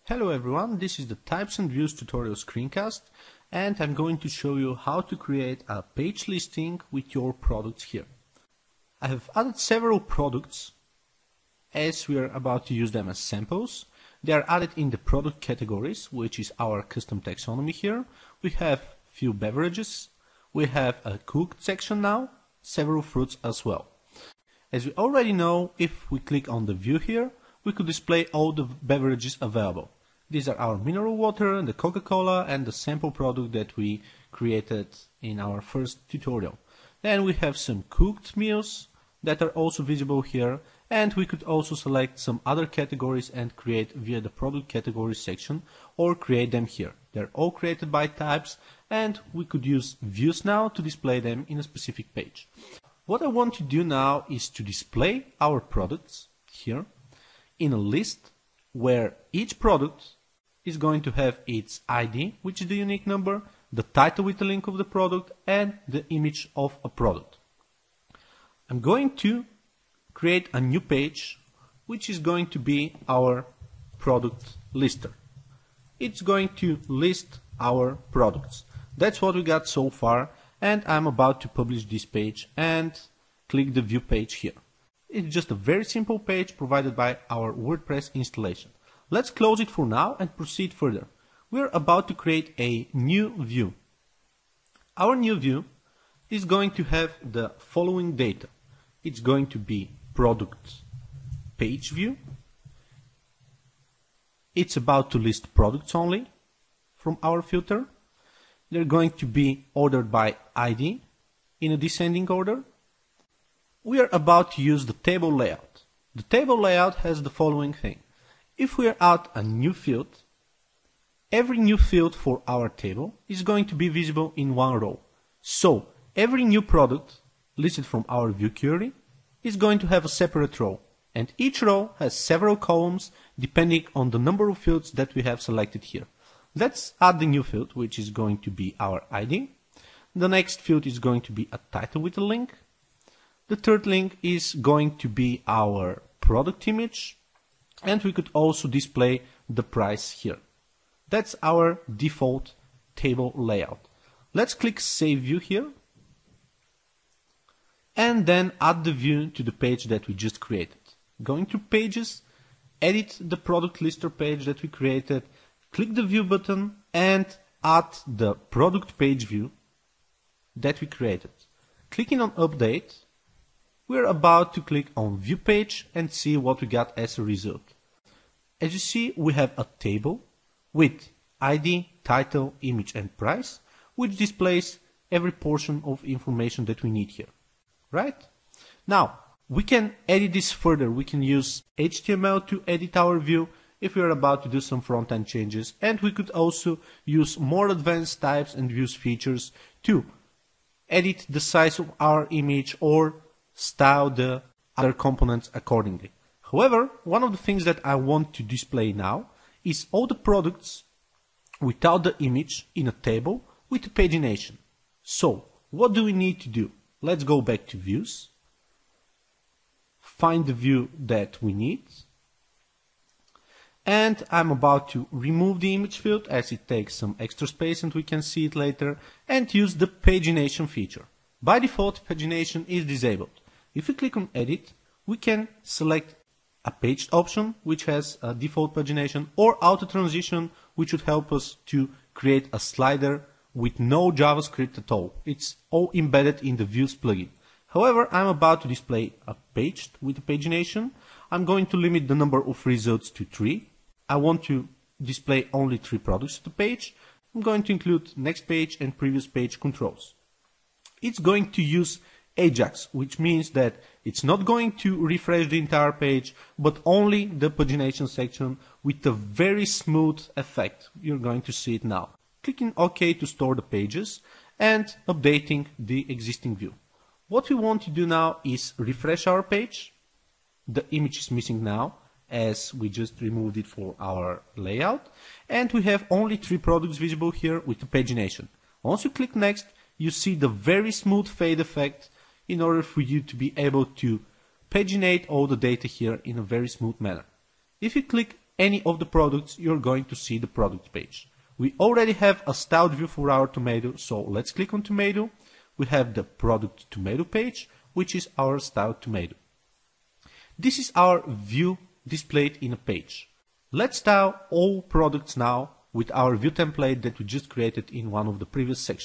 Hello everyone, this is the Types and Views tutorial screencast, and I'm going to show you how to create a page listing with your products here. I have added several products as we are about to use them as samples. They are added in the product categories, which is our custom taxonomy here. We have few beverages, we have a cooked section now, several fruits as well. As we already know, if we click on the view here, we could display all the beverages available. These are our mineral water, the Coca-Cola, and the sample product that we created in our first tutorial. Then we have some cooked meals that are also visible here, and we could also select some other categories and create via the product categories section or create them here. They're all created by types, and we could use views now to display them in a specific page. What I want to do now is to display our products here in a list where each product is going to have its ID, which is the unique number, the title with the link of the product, and the image of a product. I'm going to create a new page, which is going to be our product lister. It's going to list our products. That's what we got so far, and I'm about to publish this page and click the view page here. It's just a very simple page provided by our WordPress installation. Let's close it for now and proceed further. We're about to create a new view. Our new view is going to have the following data. It's going to be product page view. It's about to list products only from our filter. They're going to be ordered by ID in a descending order. We are about to use the table layout. The table layout has the following thing. If we add a new field, every new field for our table is going to be visible in one row. So every new product listed from our view query is going to have a separate row, and each row has several columns depending on the number of fields that we have selected here. Let's add the new field, which is going to be our ID. The next field is going to be a title with a link. The third link is going to be our product image, and we could also display the price here. That's our default table layout. Let's click Save View here, and then add the view to the page that we just created. Going to Pages, edit the product lister page that we created, click the View button, and add the product page view that we created. Clicking on Update, we're about to click on View Page and see what we got as a result. As you see, we have a table with ID, title, image, and price, which displays every portion of information that we need here. Right? Now, we can edit this further. We can use HTML to edit our view if we are about to do some front-end changes, and we could also use more advanced types and views features to edit the size of our image or style the other components accordingly. However, one of the things that I want to display now is all the products without the image in a table with the pagination. So, what do we need to do? Let's go back to Views, find the view that we need, and I'm about to remove the image field as it takes some extra space and we can see it later, and use the pagination feature. By default, pagination is disabled. If we click on Edit, we can select a paged option, which has a default pagination, or auto transition, which would help us to create a slider with no JavaScript at all. It's all embedded in the Views plugin. However, I'm about to display a page with a pagination. I'm going to limit the number of results to 3. I want to display only 3 products to the page. I'm going to include next page and previous page controls. It's going to use Ajax, which means that it's not going to refresh the entire page, but only the pagination section with a very smooth effect. You're going to see it now. Clicking OK to store the pages and updating the existing view. What we want to do now is refresh our page. The image is missing now as we just removed it for our layout, and we have only 3 products visible here with the pagination. Once you click Next, you see the very smooth fade effect in order for you to be able to paginate all the data here in a very smooth manner. If you click any of the products, you're going to see the product page. We already have a styled view for our tomato, so let's click on tomato. We have the product tomato page, which is our styled tomato. This is our view displayed in a page. Let's style all products now with our view template that we just created in one of the previous sections.